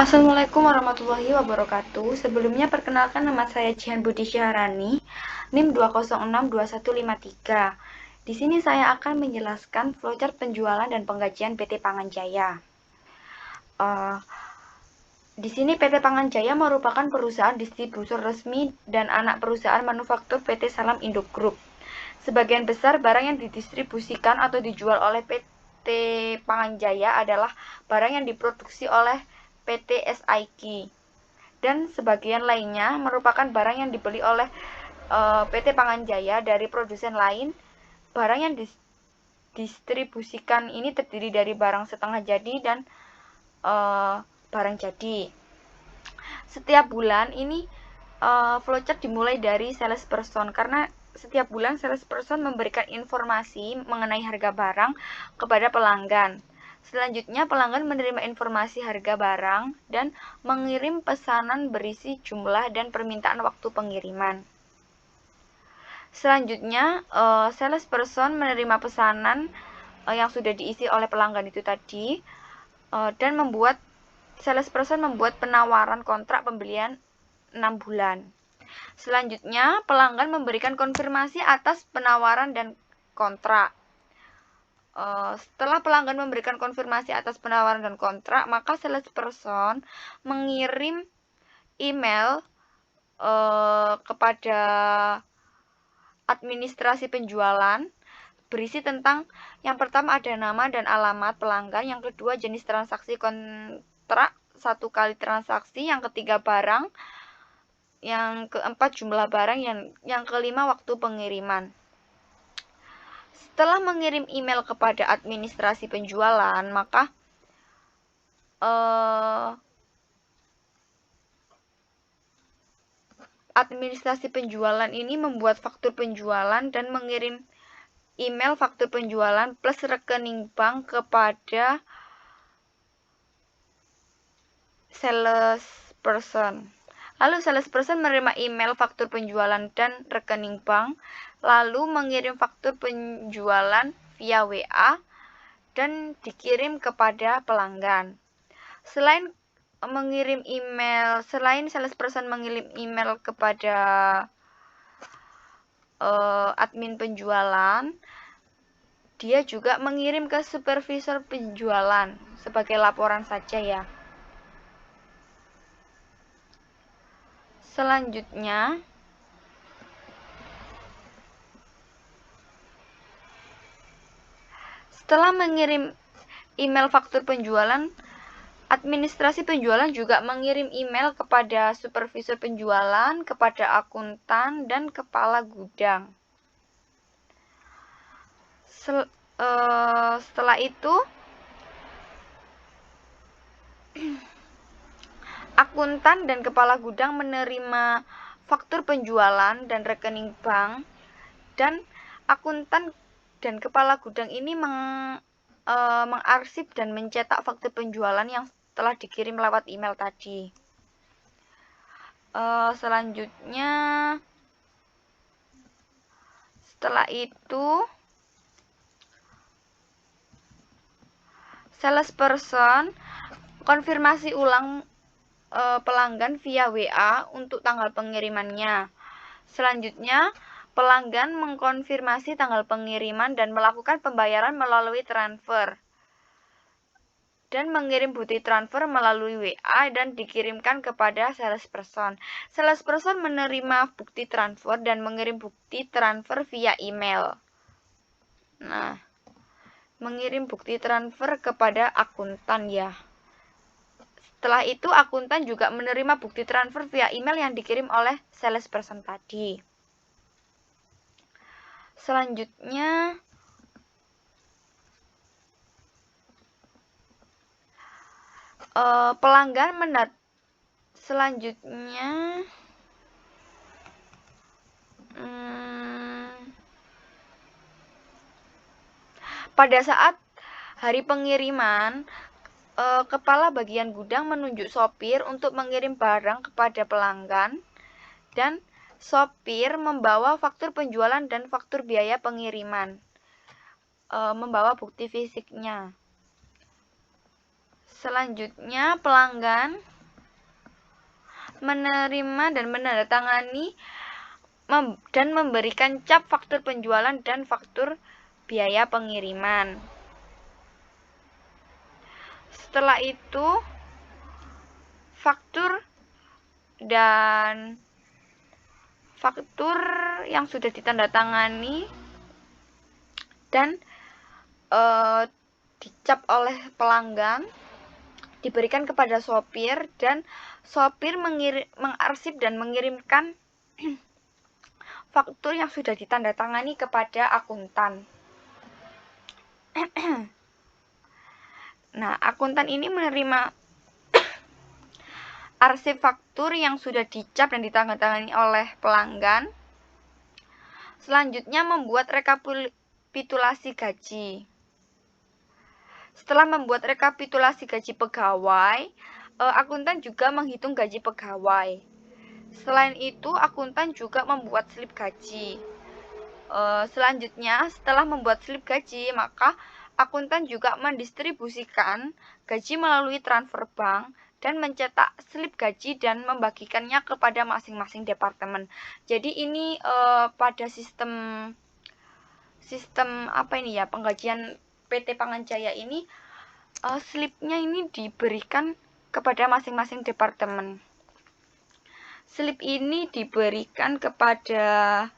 Assalamualaikum warahmatullahi wabarakatuh. Sebelumnya perkenalkan, nama saya Jihan Budi Syahrani, NIM 2062153. Di sini saya akan menjelaskan flowchart penjualan dan penggajian PT Panganjaya. Di sini PT Panganjaya merupakan perusahaan distributor resmi dan anak perusahaan manufaktur PT Salam Indo Group. Sebagian besar barang yang didistribusikan atau dijual oleh PT Panganjaya adalah barang yang diproduksi oleh PT SIG, dan sebagian lainnya merupakan barang yang dibeli oleh PT Panganjaya dari produsen lain. Barang yang didistribusikan ini terdiri dari barang setengah jadi dan barang jadi. Setiap bulan ini flowchart dimulai dari salesperson, karena setiap bulan salesperson memberikan informasi mengenai harga barang kepada pelanggan. Selanjutnya, pelanggan menerima informasi harga barang dan mengirim pesanan berisi jumlah dan permintaan waktu pengiriman. Selanjutnya, salesperson menerima pesanan yang sudah diisi oleh pelanggan itu tadi, dan salesperson membuat penawaran kontrak pembelian 6 bulan. Selanjutnya, pelanggan memberikan konfirmasi atas penawaran dan kontrak. Setelah pelanggan memberikan konfirmasi atas penawaran dan kontrak, maka salesperson mengirim email kepada administrasi penjualan berisi tentang, yang pertama ada nama dan alamat pelanggan, yang kedua jenis transaksi kontrak 1 kali transaksi, yang ketiga barang, yang keempat jumlah barang, yang kelima waktu pengiriman. Setelah mengirim email kepada administrasi penjualan, maka administrasi penjualan ini membuat faktur penjualan dan mengirim email faktur penjualan plus rekening bank kepada salesperson. Lalu salesperson menerima email faktur penjualan dan rekening bank, lalu mengirim faktur penjualan via WA dan dikirim kepada pelanggan. Selain salesperson mengirim email kepada admin penjualan, dia juga mengirim ke supervisor penjualan sebagai laporan saja ya. Selanjutnya, setelah mengirim email faktur penjualan, administrasi penjualan juga mengirim email kepada supervisor penjualan, kepada akuntan, dan kepala gudang. Setelah itu, akuntan dan kepala gudang menerima faktur penjualan dan rekening bank, dan akuntan dan kepala gudang ini mengarsip dan mencetak faktur penjualan yang telah dikirim lewat email tadi. Selanjutnya, setelah itu salesperson konfirmasi ulang pelanggan via WA untuk tanggal pengirimannya. Selanjutnya, pelanggan mengkonfirmasi tanggal pengiriman dan melakukan pembayaran melalui transfer, dan mengirim bukti transfer melalui WA dan dikirimkan kepada salesperson. Salesperson menerima bukti transfer dan mengirim bukti transfer via email. Nah, mengirim bukti transfer kepada akuntan ya. Setelah itu, akuntan juga menerima bukti transfer via email yang dikirim oleh salesperson tadi. Selanjutnya, pada saat hari pengiriman, kepala bagian gudang menunjuk sopir untuk mengirim barang kepada pelanggan, dan sopir membawa faktur penjualan dan faktur biaya pengiriman, membawa bukti fisiknya. Selanjutnya, pelanggan menerima dan menandatangani dan memberikan cap faktur penjualan dan faktur biaya pengiriman. Setelah itu, faktur yang sudah ditandatangani dan dicap oleh pelanggan diberikan kepada sopir, dan sopir mengarsip dan mengirimkan faktur yang sudah ditandatangani kepada akuntan. Nah, akuntan ini menerima arsip faktur yang sudah dicap dan ditandatangani oleh pelanggan. Selanjutnya membuat rekapitulasi gaji. Setelah membuat rekapitulasi gaji pegawai, akuntan juga menghitung gaji pegawai. Selain itu, akuntan juga membuat slip gaji. Selanjutnya, setelah membuat slip gaji, maka akuntan juga mendistribusikan gaji melalui transfer bank dan mencetak slip gaji dan membagikannya kepada masing-masing departemen. Jadi ini pada sistem penggajian PT Panganjaya ini, slipnya ini diberikan kepada masing-masing departemen. Slip ini diberikan kepada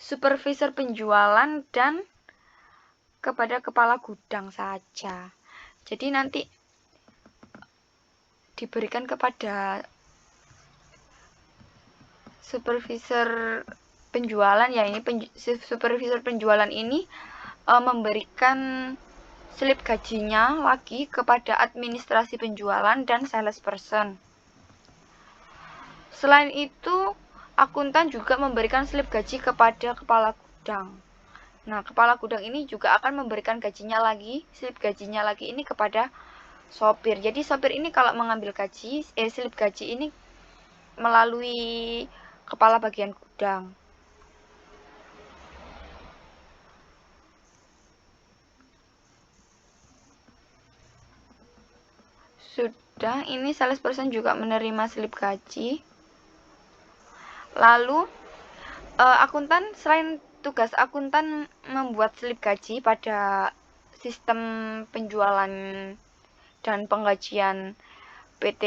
supervisor penjualan dan kepada kepala gudang saja. Jadi nanti diberikan kepada supervisor penjualan, ya ini supervisor penjualan ini memberikan slip gajinya lagi kepada administrasi penjualan dan salesperson. Selain itu, akuntan juga memberikan slip gaji kepada kepala gudang. Nah, kepala gudang ini juga akan memberikan slip gajinya lagi ini kepada sopir. Jadi sopir ini kalau mengambil slip gaji ini melalui kepala bagian gudang. Sudah, ini salesperson juga menerima slip gaji. Lalu selain tugas akuntan membuat slip gaji pada sistem penjualan dan penggajian PT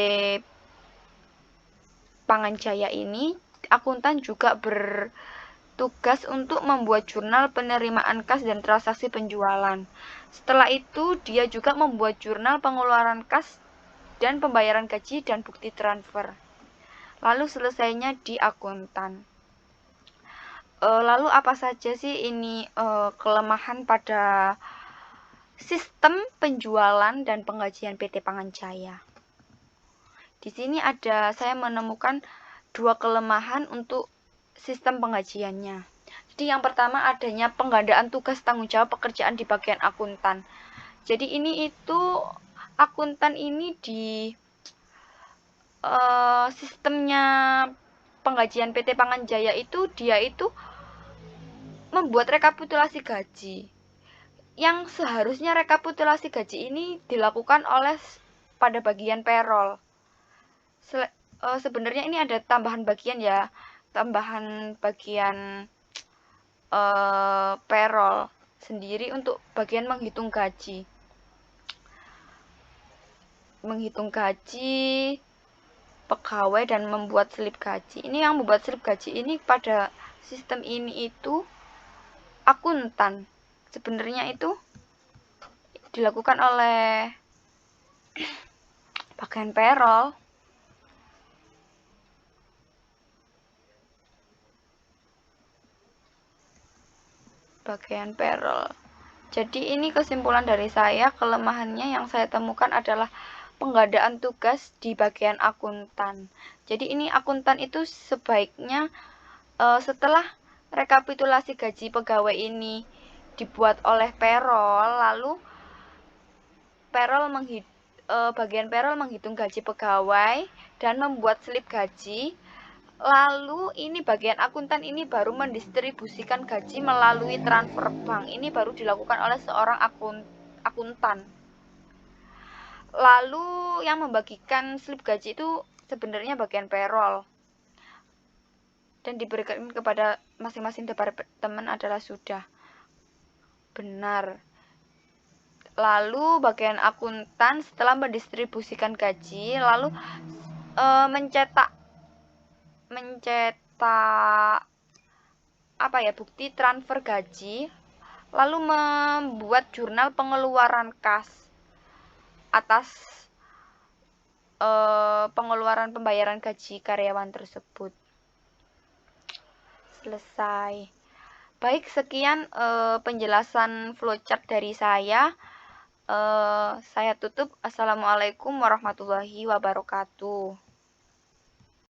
Panganjaya ini, akuntan juga bertugas untuk membuat jurnal penerimaan kas dan transaksi penjualan. Setelah itu, dia juga membuat jurnal pengeluaran kas dan pembayaran gaji dan bukti transfer. Lalu selesainya di akuntan. Lalu apa saja sih ini kelemahan pada sistem penjualan dan penggajian PT Panganjaya? Di sini saya menemukan 2 kelemahan untuk sistem penggajiannya. Jadi yang pertama adanya penggandaan tugas tanggung jawab pekerjaan di bagian akuntan. Jadi akuntan ini di sistemnya penggajian PT Panganjaya dia itu membuat rekapitulasi gaji. Yang seharusnya rekapitulasi gaji ini dilakukan pada bagian payroll. Sebenarnya ini ada tambahan bagian payroll sendiri untuk bagian menghitung gaji. Pegawai dan membuat slip gaji. Ini yang membuat slip gaji ini pada sistem ini itu akuntan. Sebenarnya itu dilakukan oleh bagian payroll. Jadi ini kesimpulan dari saya, kelemahannya yang saya temukan adalah penggandaan tugas di bagian akuntan. Jadi ini akuntan itu sebaiknya setelah rekapitulasi gaji pegawai ini dibuat oleh payroll, lalu bagian payroll menghitung gaji pegawai dan membuat slip gaji. Lalu ini bagian akuntan ini baru mendistribusikan gaji melalui transfer bank. Ini baru dilakukan oleh seorang akuntan. Lalu yang membagikan slip gaji itu sebenarnya bagian payroll dan diberikan kepada masing-masing departemen adalah sudah benar. Lalu bagian akuntan setelah mendistribusikan gaji lalu mencetak bukti transfer gaji, lalu membuat jurnal pengeluaran kas atas pengeluaran pembayaran gaji karyawan tersebut. Selesai. Baik, sekian penjelasan flowchart dari saya. Saya tutup. Assalamualaikum warahmatullahi wabarakatuh.